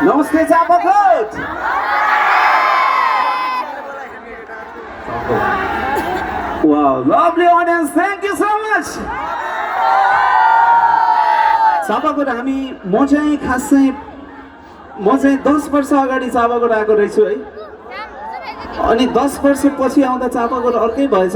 Namaste, Chapakot! Wow, lovely audience, thank you so much! Chapakot, म चाहिँ खासै 10 वर्ष अगाडि चापाकोट आएको रहेछु है अनि 10 वर्ष पछि आउँदा चापाकोट अर्कै भएछ